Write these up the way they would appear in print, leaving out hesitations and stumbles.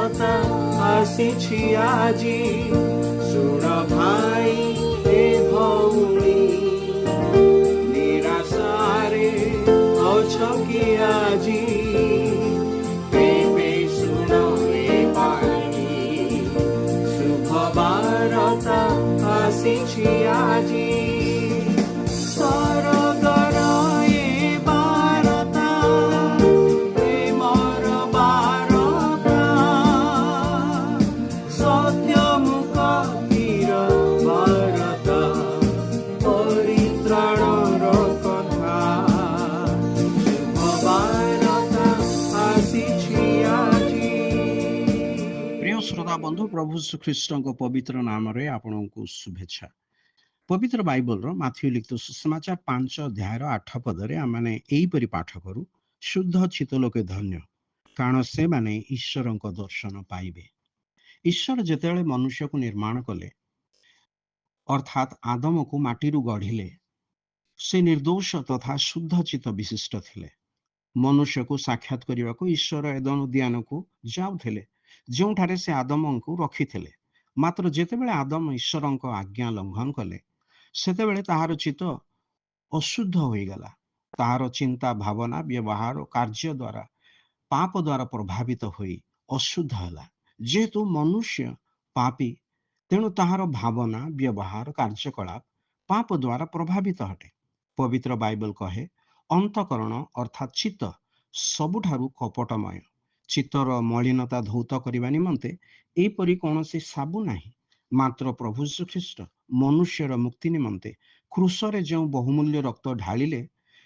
ବାରତା ଆସିଛି ଆଜି। ଶୁଣ ଭାଇ ଏ ଭଉଣୀ, ନିରାଶାରେ ଅଛ କି ଆଜି? ତେବେ ଶୁଣ ଏ ଭାଇ, ଶୁଭ ବାରତା ଆସିଛି ଆଜି। ସରଗର ଏ ବାରତା, ପ୍ରେମର ବାରତା, ସତ୍ୟମୁଖୀର ବାରତା, ପରିତ୍ରାଣର କଥା। ଶୁଭ ବାରତା ଆସିଛି ଆଜି। ପ୍ରିୟ ଶ୍ରୋତା ବନ୍ଧୁ, ପ୍ରଭୁ ଶ୍ରୀଖ୍ରୀଷ୍ଟଙ୍କ ପବିତ୍ର ନାମରେ ଆପଣଙ୍କୁ ଶୁଭେଚ୍ଛା। ପବିତ୍ର ବାଇବଲର ମାଥ୍ୟୁ ଲିଖିତ ସୁସମାଚାର 5 ଅଧ୍ୟାୟର 8 ପଦରେ ଆମେ ଏହିପରି ପାଠ କରୁ, ଶୁଦ୍ଧ ଚିତ୍ତ ଲୋକେ ଧନ୍ୟ, କାରଣ ସେମାନେ ଈଶ୍ୱରଙ୍କ ଦର୍ଶନ ପାଇବେ। ଈଶ୍ୱର ଯେତେବେଳେ ମନୁଷ୍ୟକୁ ନିର୍ମାଣ କଲେ, ଅର୍ଥାତ୍ ଆଦମକୁ ମାଟିରୁ ଗଢ଼ିଲେ, ସେ ନିର୍ଦ୍ଦୋଷ ତଥା ଶୁଦ୍ଧ ଚିତ୍ତ ବିଶିଷ୍ଟ ଥିଲେ। ମନୁଷ୍ୟକୁ ସାକ୍ଷାତ କରିବାକୁ ଈଶ୍ୱର ଏଦନ ଉଦ୍ୟାନକୁ ଯାଉଥିଲେ, ଯେଉଁଠାରେ ସେ ଆଦମଙ୍କୁ ରଖିଥିଲେ। ମାତ୍ର ଯେତେବେଳେ ଆଦମ ଈଶ୍ୱରଙ୍କ ଆଜ୍ଞା ଲଙ୍ଘନ କଲେ, ସେତେବେଳେ ତାହାର ଚିତ୍ତ ଅଶୁଦ୍ଧ ହୋଇଗଲା। ତାହାର ଚିନ୍ତା, ଭାବନା, ବ୍ୟବହାର ଓ କାର୍ଯ୍ୟ ଦ୍ୱାରା ପାପ ଦ୍ୱାରା ପ୍ରଭାବିତ ହୋଇ ଅଶୁଦ୍ଧ ହେଲା। ଯେହେତୁ ମନୁଷ୍ୟ ପାପୀ, ତେଣୁ ତାହାର ଭାବନା, ବ୍ୟବହାର, କାର୍ଯ୍ୟକଳାପ ପାପ ଦ୍ୱାରା ପ୍ରଭାବିତ ଅଟେ। ପବିତ୍ର ବାଇବଲ କହେ, ଅନ୍ତଃକରଣ ଅର୍ଥାତ୍ ଚିତ୍ତ ସବୁଠାରୁ କପଟମୟ। ଚିତ୍ତର ମଳିନତା ଧୌତ କରିବା ନିମନ୍ତେ ଏପରି କୌଣସି ସାବୁ ନାହିଁ। ମାତ୍ର ପ୍ରଭୁ ଶ୍ରୀଖ୍ରୀଷ୍ଟ ମନୁଷ୍ୟର ମୁକ୍ତି ନିମନ୍ତେ କ୍ରୁଶରେ ଯେଉଁ ବହୁମୂଲ୍ୟ ରକ୍ତ ଢାଳିଲେ,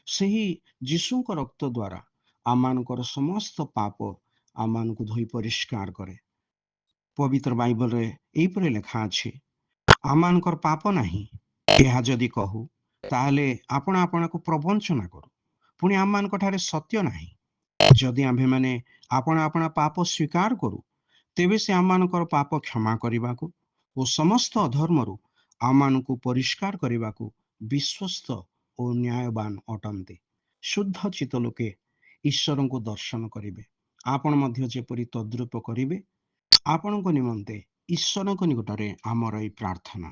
ସେହି ଯୀଶୁଙ୍କ ରକ୍ତ ଦ୍ୱାରା ଆମମାନଙ୍କର ସମସ୍ତ ପାପ ଆମମାନଙ୍କୁ ଧୋଇ ପରିଷ୍କାର କରେ। ପବିତ୍ର ବାଇବଲରେ ଏହିପରି ଲେଖା ଅଛି, ଆମମାନଙ୍କର ପାପ ନାହିଁ। ଏହା ଯଦି କହୁ, ତାହେଲେ ଆପଣ ଆପଣଙ୍କୁ ପ୍ରବଞ୍ଚନା କରୁ, ପୁଣି ଆମମାନଙ୍କ ଠାରେ ସତ୍ୟ ନାହିଁ। ଯଦି ଆମ୍ଭେମାନେ ଆପଣା ପାପ ସ୍ୱୀକାର କରୁ, ତେବେ ସେ ଆମମାନଙ୍କର ପାପ କ୍ଷମା କରିବାକୁ ଓ ସମସ୍ତ ଅଧର୍ମରୁ ଆମମାନଙ୍କୁ ପରିଷ୍କାର କରିବାକୁ ବିଶ୍ୱସ୍ତ ଓ ନ୍ୟାୟବାନ ଅଟନ୍ତି। ଶୁଦ୍ଧ ଚିତ୍ତ ଲୋକେ ଈଶ୍ୱରଙ୍କୁ ଦର୍ଶନ କରିବେ। ଆପଣ ମଧ୍ୟ ଯେପରି ତଦ୍ରୂପ କରିବେ, ଆପଣଙ୍କ ନିମନ୍ତେ ଈଶ୍ୱରଙ୍କ ନିକଟରେ ଆମର ଏହି ପ୍ରାର୍ଥନା।